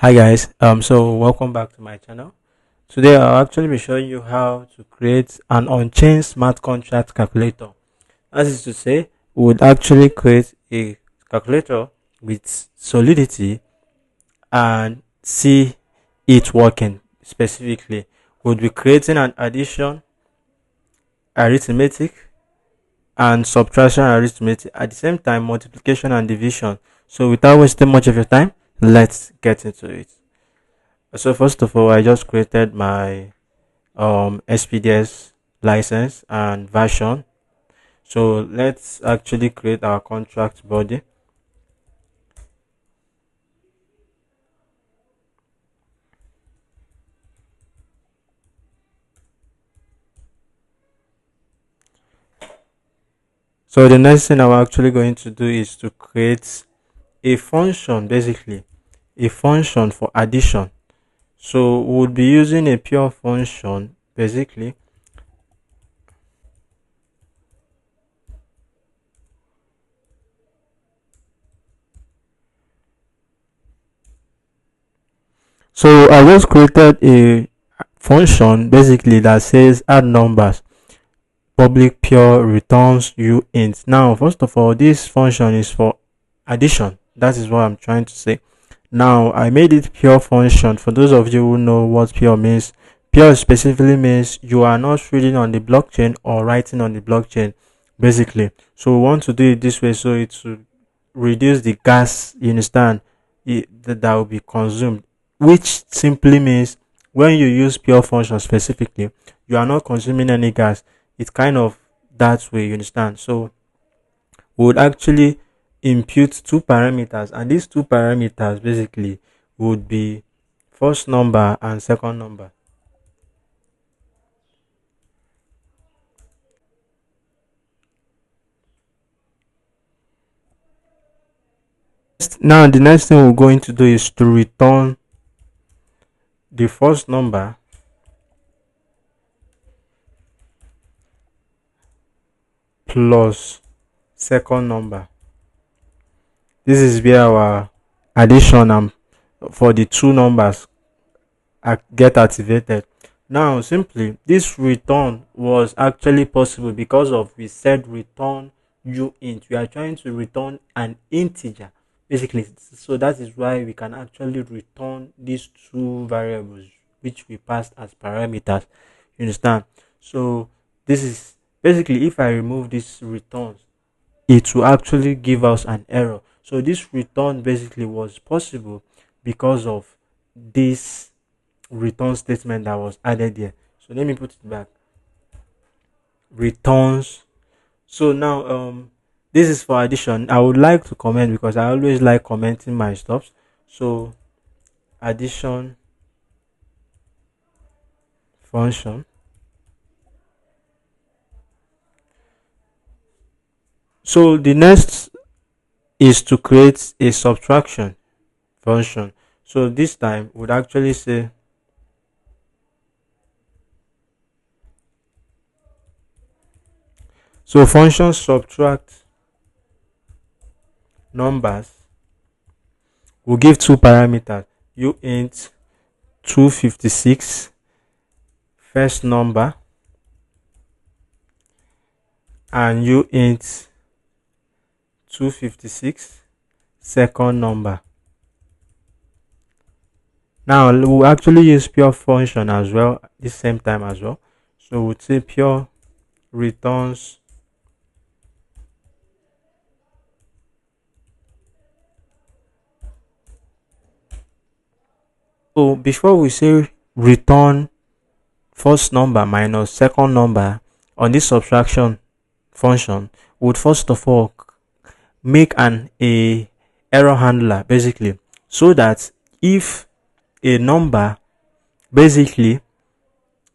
Hi guys, so welcome back to my channel. Today I'll actually be showing you how to create an on-chain smart contract calculator. As is to say, we would actually create a calculator with Solidity and see it working specifically. We'll be creating an addition, arithmetic, and subtraction arithmetic at the same time, multiplication and division. So without wasting much of your time, let's get into it. So first of all, I just created my SPDS license and version. So let's actually create our contract body. So the next thing I'm actually going to do is to create a function, basically a function for addition. So we'll be using a pure function basically. So I just created a function basically that says add numbers public pure returns you int. Now first of all, this function is for addition. That is what I'm trying to say. Now I made it pure function. For those of you who know what pure means, pure specifically means you are not reading on the blockchain or writing on the blockchain basically. So we want to do it this way so it will reduce the gas, you understand, that will be consumed, which simply means when you use pure function specifically, you are not consuming any gas. It's kind of that way, you understand. So we would actually impute two parameters, and these two parameters basically would be first number and second number. Now the next thing we're going to do is to return the first number plus second number. This is where our addition for the two numbers get activated. Now simply this return was actually possible because of we said return uint. We are trying to return an integer basically. So that is why we can actually return these two variables which we passed as parameters. You understand? So this is basically, if I remove these returns, it will actually give us an error. So this return basically was possible because of this return statement that was added here. So let me put it back. Returns. So now this is for addition. I would like to comment because I always like commenting my stuff. So addition function. So the next is to create a subtraction function. So this time would actually say so function subtract numbers will give two parameters uint 256 first number and uint 256 second number. Now we'll actually use pure function as well this same time as well. So we'll say pure returns so before we say return first number minus second number on this subtraction function, we would first of all make an a error handler basically, so that if a number basically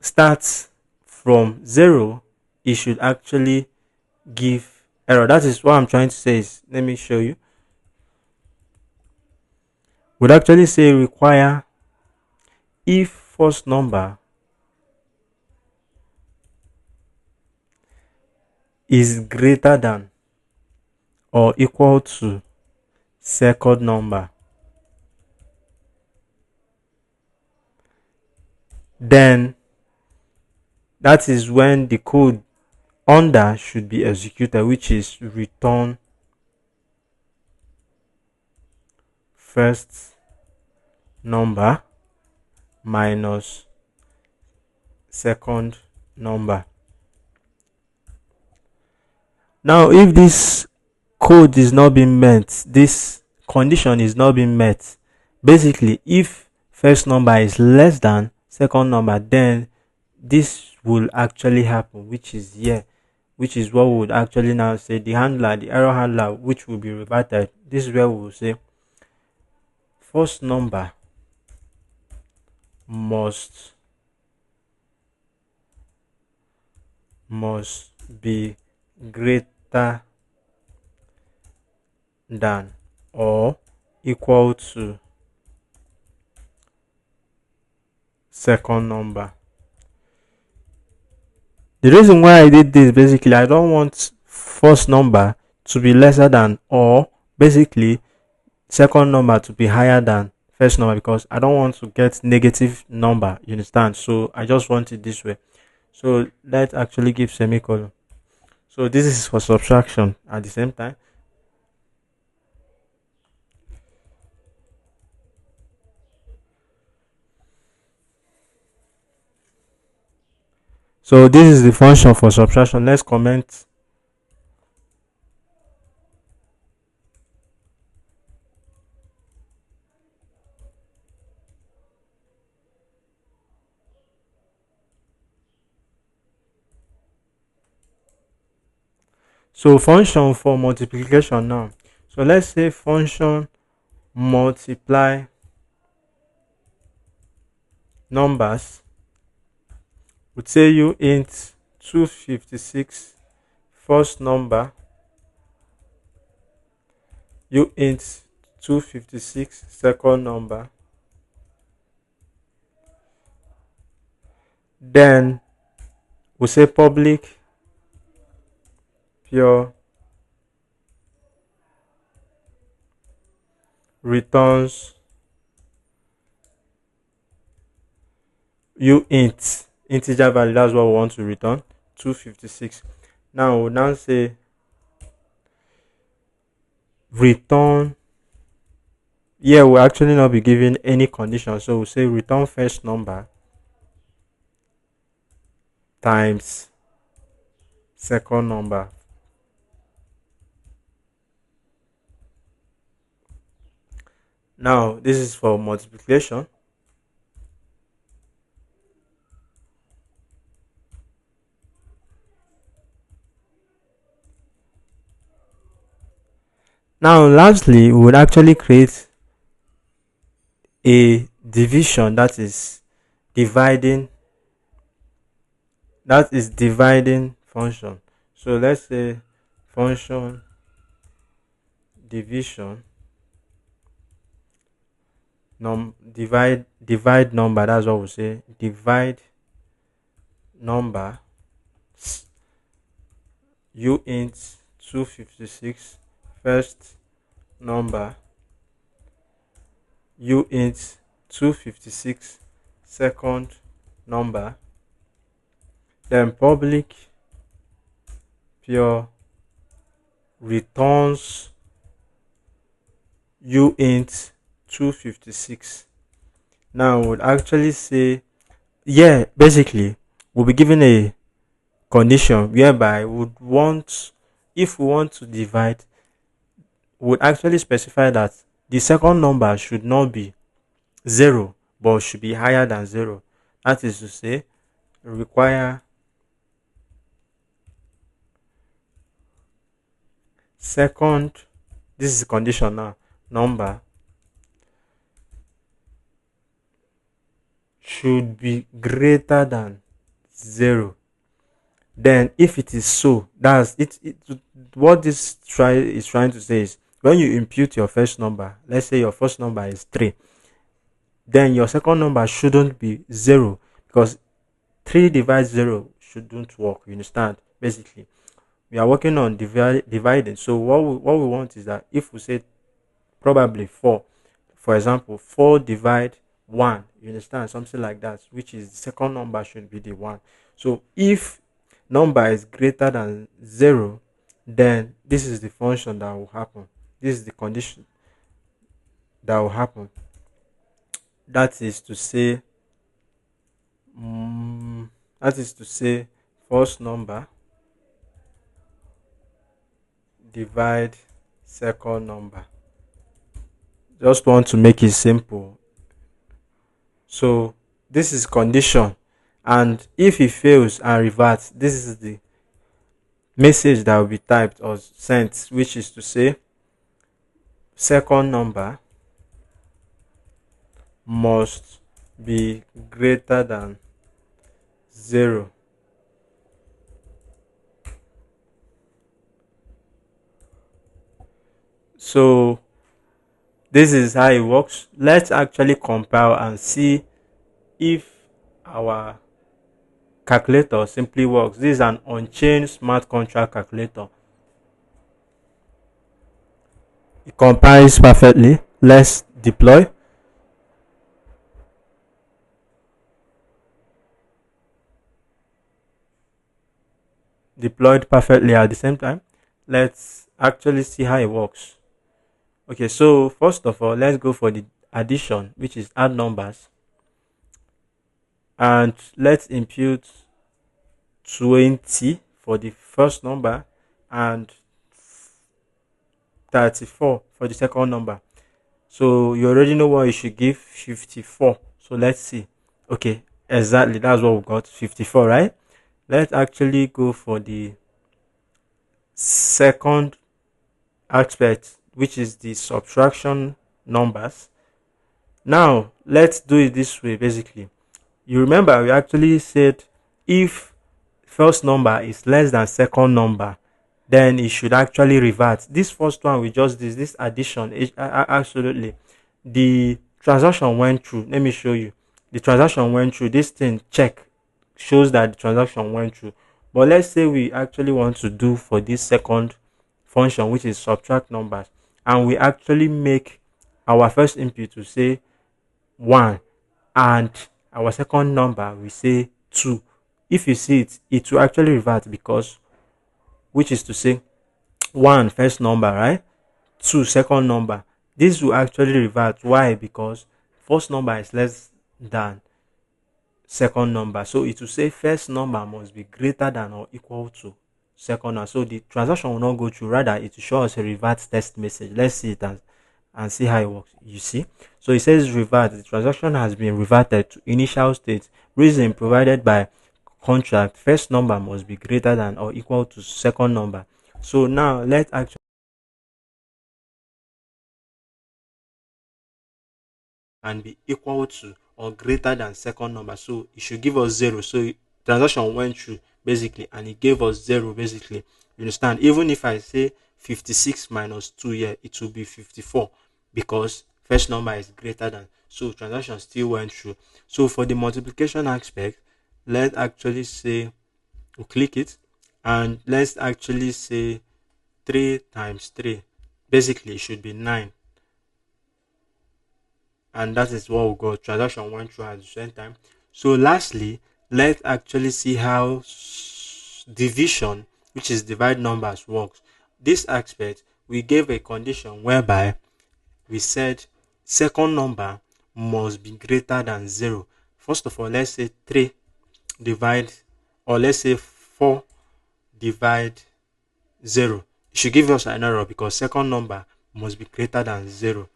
starts from 0, it should actually give error. That is what I'm trying to say. Is let me show you. Would actually say require if first number is greater than or equal to second number. then that is when the code under should be executed, which is return first number minus second number. Now, if this code is not being met, this condition is not being met, basically if first number is less than second number, then this will actually happen, which is here, which is what we would actually now say the handler, the error handler, which will be reverted. This is where we will say first number must be greater than or equal to second number. The reason why I did this, basically, I don't want first number to be lesser than or basically second number to be higher than first number, because I don't want to get negative number, you understand? So I just want it this way. So let's actually give semicolon. So this is for subtraction at the same time. So this is the function for subtraction. Let's comment. So function for multiplication now. So let's say function multiply numbers. Would say you int 256 first number, you int 256 second number, then we say public pure returns you int integer value, that's what we want to return, 256. Now we'll now say return, here we'll actually not be given any condition, so we'll say return first number times second number. Now this is for multiplication. Now lastly, we would actually create a division, that is dividing function. So let's say function division divide number, that's what we say, divide number you int 256 first number, you int 256 second number, then public pure returns you int 256. Now we would actually say, yeah, basically we'll be given a condition whereby we would want, if we want to divide, we would actually specify that the second number should not be 0 but should be higher than 0. That is to say, require second, this is the condition now, number should be greater than 0. Then if it is so, that's it, what this is trying to say is, when you impute your first number, let's say your first number is 3, then your second number shouldn't be 0, because 3 divides 0 shouldn't work, you understand? Basically we are working on dividing. So what we want is that if we say probably 4, for example, 4 divide 1, You understand? Something like that, which is the second number should be the 1. So if number is greater than 0, then this is the function that will happen. This is the condition that will happen. That is to say, mm, that is to say, first number divide second number. Just want to make it simple. So this is condition, and if it fails and reverts, this is the message that will be typed or sent, which is to say second number must be greater than 0. So this is how it works. Let's actually compile and see if our calculator simply works. This is an on-chain smart contract calculator. It compiles perfectly. Let's deploy. Deployed perfectly at the same time. Let's actually see how it works. Okay, so first of all, let's go for the addition, which is add numbers, and let's impute 20 for the first number and 34 for the second number. So you already know what you should give, 54. So let's see. Okay, exactly, that's what we got, 54, right? Let's actually go for the second aspect, which is the subtraction numbers. Now let's do it this way. Basically, you remember we actually said if first number is less than second number, then it should actually revert. This first one we just did, this addition, absolutely, the transaction went through. Let me show you. The transaction went through. This thing check shows that the transaction went through. But let's say we actually want to do for this second function, which is subtract numbers, and we actually make our first input to say 1 and our second number we say 2. If you see it, it will actually revert, because, which is to say 1 first number, right? 2 second number. This will actually revert. Why? Because first number is less than second number, so it will say first number must be greater than or equal to second number. So the transaction will not go through, rather it will show us a revert text message. Let's see it and see how it works. You see, so it says revert, the transaction has been reverted to initial state. Reason provided by contract, first number must be greater than or equal to second number. So now let's actually and be equal to or greater than second number. So it should give us 0. So transaction went through basically, and it gave us 0 basically. You understand? Even if I say 56 minus 2 here, it will be 54, because first number is greater than. So transaction still went through. So for the multiplication aspect, let's actually say, we'll click it, and let's actually say 3 times 3. Basically, it should be 9. And that is what we got. Transaction went through at the same time. So lastly, let's actually see how division, which is divide numbers, works. This aspect, we gave a condition whereby we said second number must be greater than 0. First of all, let's say 3 divide, or let's say 4 divide 0. It should give us an error because second number must be greater than 0.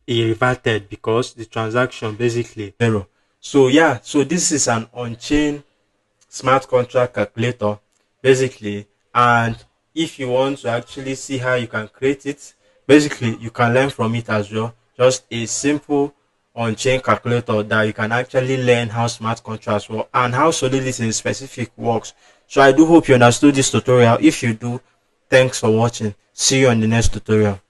It reverted because the transaction basically 0. So yeah, so this is an on-chain smart contract calculator basically, and if you want to actually see how you can create it, basically you can learn from it as well. Just a simple on-chain calculator that you can actually learn how smart contracts work and how Solidity in specific works. So I do hope you understood this tutorial. If you do, thanks for watching. See you on the next tutorial.